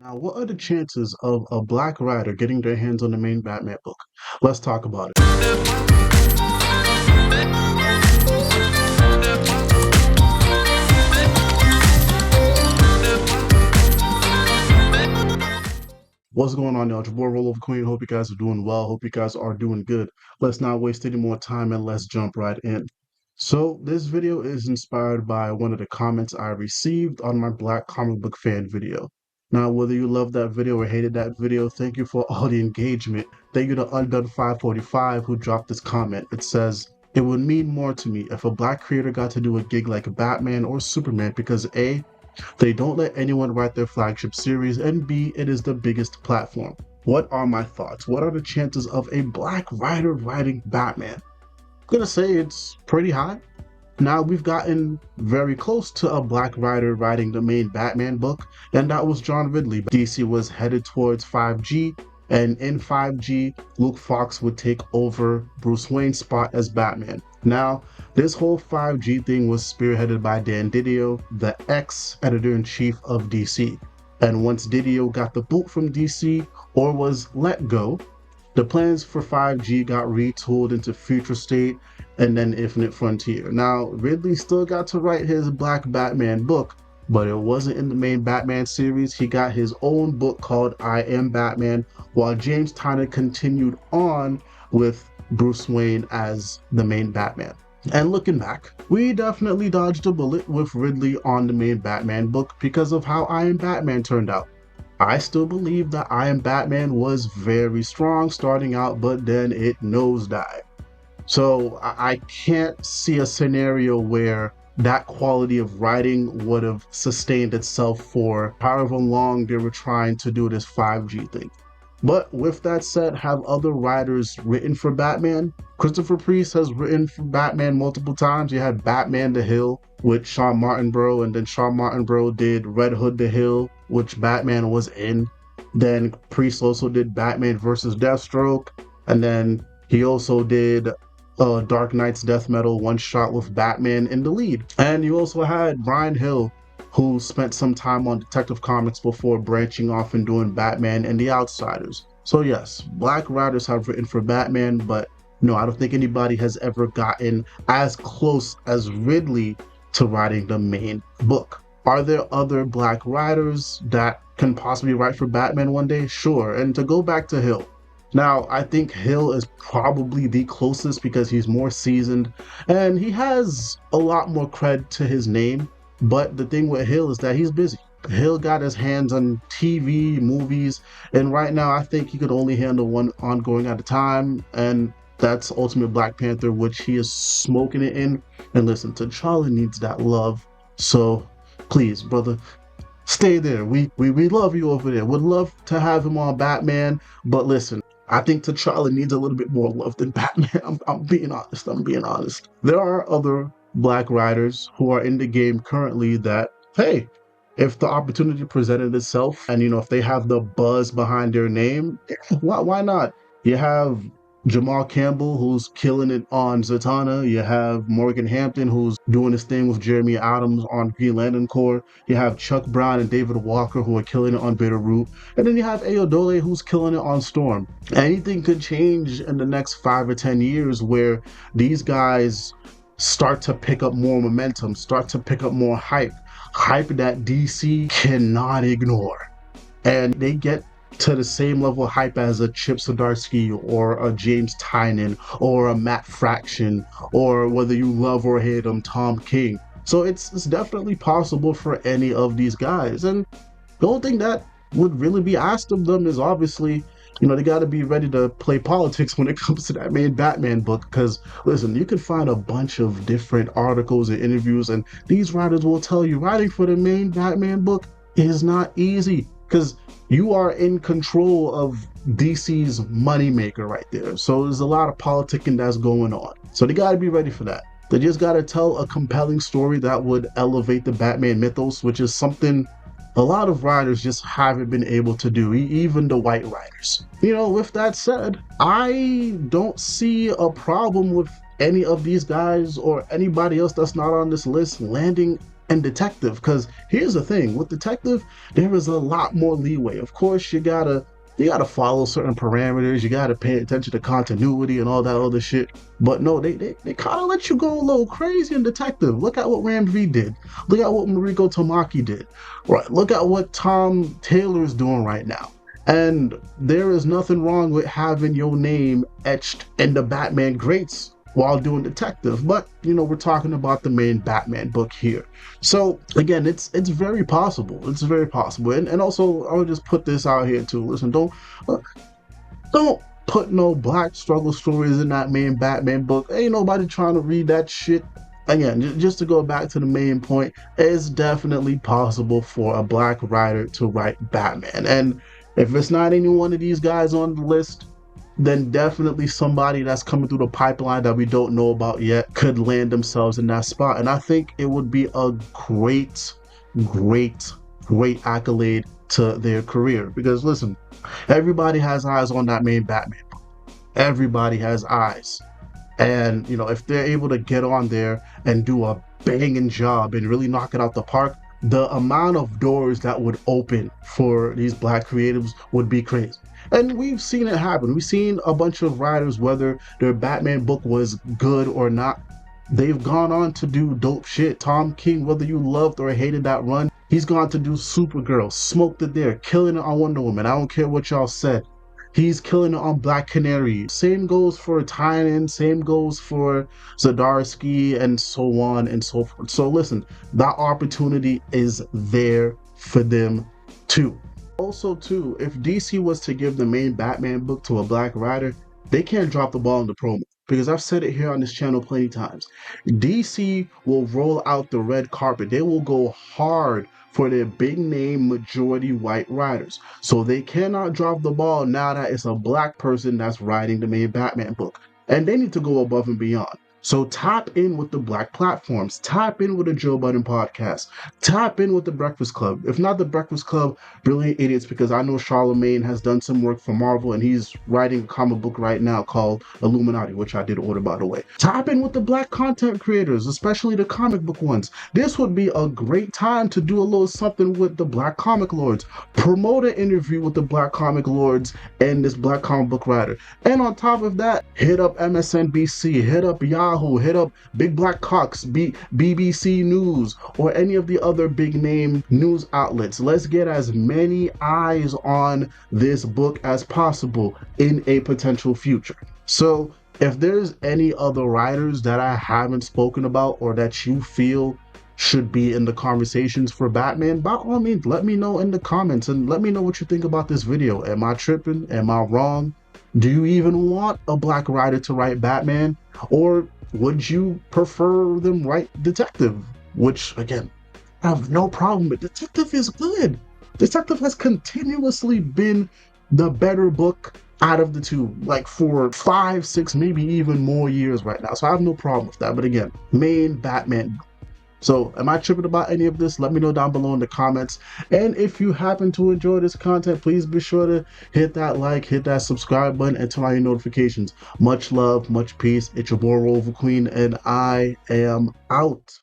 Now, what are the chances of a black writer getting their hands on the main Batman book? Let's talk about it. What's going on, y'all? It's your boy Roliver Queen. Hope you guys are doing well. Hope you guys are doing good. Let's not waste any more time and let's jump right in. So, this video is inspired by one of the comments I received on my Black comic book fan video. Now, whether you loved that video or hated that video, thank you for all the engagement. Thank you to Undone 545 who dropped this comment. It says, "It would mean more to me if a black creator got to do a gig like Batman or Superman because A, they don't let anyone write their flagship series, and B, it is the biggest platform." What are my thoughts? What are the chances of a black writer writing Batman? I'm gonna say it's pretty high. Now, we've gotten very close to a black writer writing the main Batman book, and that was John Ridley. DC was headed towards 5G, and in 5G, Luke Fox would take over Bruce Wayne's spot as Batman. Now, this whole 5G thing was spearheaded by Dan Didio, the ex-editor-in-chief of DC. And once Didio got the boot from DC, or was let go, the plans for 5G got retooled into Future State and then Infinite Frontier. Now, Ridley still got to write his Black Batman book, but it wasn't in the main Batman series. He got his own book called I Am Batman, while James Tynion continued on with Bruce Wayne as the main Batman. And looking back, we definitely dodged a bullet with Ridley on the main Batman book because of how I Am Batman turned out. I still believe that I Am Batman was very strong starting out, but then it nosedived. So I can't see a scenario where that quality of writing would have sustained itself for however long they were trying to do this 5G thing. But with that said, have other writers written for Batman? Christopher Priest has written for Batman multiple times. You had Batman the Hill with Sean Martinborough, and then Sean Martinborough did Red Hood the Hill, which Batman was in. Then Priest also did Batman versus Deathstroke, and then he also did Dark Knight's Death Metal one-shot with Batman in the lead. And you also had Brian Hill, who spent some time on Detective Comics before branching off and doing Batman and The Outsiders. So yes, black writers have written for Batman, but no, I don't think anybody has ever gotten as close as Ridley to writing the main book. Are there other black writers that can possibly write for Batman one day? Sure. And to go back to Hill, now, I think Hill is probably the closest because he's more seasoned and he has a lot more cred to his name. But the thing with Hill is that he's busy. Hill got his hands on TV, movies, and right now I think he could only handle one ongoing at a time, and that's Ultimate Black Panther, which he is smoking it in. And listen, T'Challa needs that love, so please, brother, stay there. We love you over there. Would love to have him on Batman, but listen, I think T'Challa needs a little bit more love than Batman. I'm being honest. I'm being honest. There are other black writers who are in the game currently that, hey, if the opportunity presented itself and, if they have the buzz behind their name, why not? You have Jamal Campbell, who's killing it on Zatanna. You have Morgan Hampton, who's doing his thing with Jeremy Adams on Green Lantern Corps. You have Chuck Brown and David Walker, who are killing it on Bitterroot. And then you have Ayodele, who's killing it on Storm. Anything could change in the next 5 or 10 years where these guys start to pick up more momentum, start to pick up more hype that DC cannot ignore. And they get to the same level of hype as a Chip Zdarsky or a James Tynion or a Matt Fraction, or whether you love or hate him, Tom King. So it's definitely possible for any of these guys. And the only thing that would really be asked of them is obviously, they got to be ready to play politics when it comes to that main Batman book. Because listen, you can find a bunch of different articles and interviews, and these writers will tell you writing for the main Batman book is not easy because you are in control of DC's moneymaker right there. So there's a lot of politicking that's going on. So they got to be ready for that. They just got to tell a compelling story that would elevate the Batman mythos, which is something a lot of writers just haven't been able to do, even the white writers. With that said, I don't see a problem with any of these guys or anybody else that's not on this list landing and detective, because here's the thing with detective, there is a lot more leeway. Of course, you gotta follow certain parameters, you gotta pay attention to continuity and all that other shit. But no, they kind of let you go a little crazy in detective. Look at what Ram V did. Look at what Mariko Tamaki did. Right, look at what Tom Taylor's doing right now. And there is nothing wrong with having your name etched in the Batman greats while doing detective. But you know, we're talking about the main Batman book here. So again, it's very possible. It's very possible. And also I'll just put this out here too. Listen, uh, don't put no black struggle stories in that main Batman book. Ain't nobody trying to read that shit. Again, just to go back to the main point, it's definitely possible for a black writer to write Batman. And if it's not any one of these guys on the list, then definitely somebody that's coming through the pipeline that we don't know about yet could land themselves in that spot. And I think it would be a great, great, great accolade to their career. Because listen, everybody has eyes on that main Batman. Everybody has eyes. And you know, if they're able to get on there and do a banging job and really knock it out the park, the amount of doors that would open for these black creatives would be crazy. And we've seen it happen. We've seen a bunch of writers, whether their Batman book was good or not, they've gone on to do dope shit. Tom King, whether you loved or hated that run, he's gone to do Supergirl, smoked it there, killing it on Wonder Woman. I don't care what y'all said. He's killing it on Black Canary. Same goes for Tynan, same goes for Zdarsky, and so on and so forth. So listen, that opportunity is there for them too. Also too, if DC was to give the main Batman book to a black writer, they can't drop the ball in the promo. Because I've said it here on this channel plenty times. DC will roll out the red carpet. They will go hard for their big name majority white writers. So they cannot drop the ball now that it's a black person that's writing the main Batman book. And they need to go above and beyond. So tap in with the black platforms, tap in with the Joe Budden podcast, tap in with the Breakfast Club. If not the Breakfast Club, Brilliant Idiots, because I know Charlemagne has done some work for Marvel and he's writing a comic book right now called Illuminati, which I did order, by the way. Tap in with the black content creators, especially the comic book ones. This would be a great time to do a little something with the black comic lords. Promote an interview with the black comic lords and this black comic book writer. And on top of that, hit up MSNBC, hit up Yahoo, hit up Big Black Cox, BBC News, or any of the other big name news outlets. Let's get as many eyes on this book as possible in a potential future. So if there's any other writers that I haven't spoken about or that you feel should be in the conversations for Batman, by all means, let me know in the comments and let me know what you think about this video. Am I tripping? Am I wrong? Do you even want a black writer to write Batman? Or would you prefer them write detective? Which, again, I have no problem with. Detective is good. Detective has continuously been the better book out of the two, like for 5, 6, maybe even more years right now. So I have no problem with that. But again, main Batman. So am I tripping about any of this? Let me know down below in the comments. And if you happen to enjoy this content, please be sure to hit that like, hit that subscribe button, and turn on your notifications. Much love, much peace. It's your boy Roliver Queen, and I am out.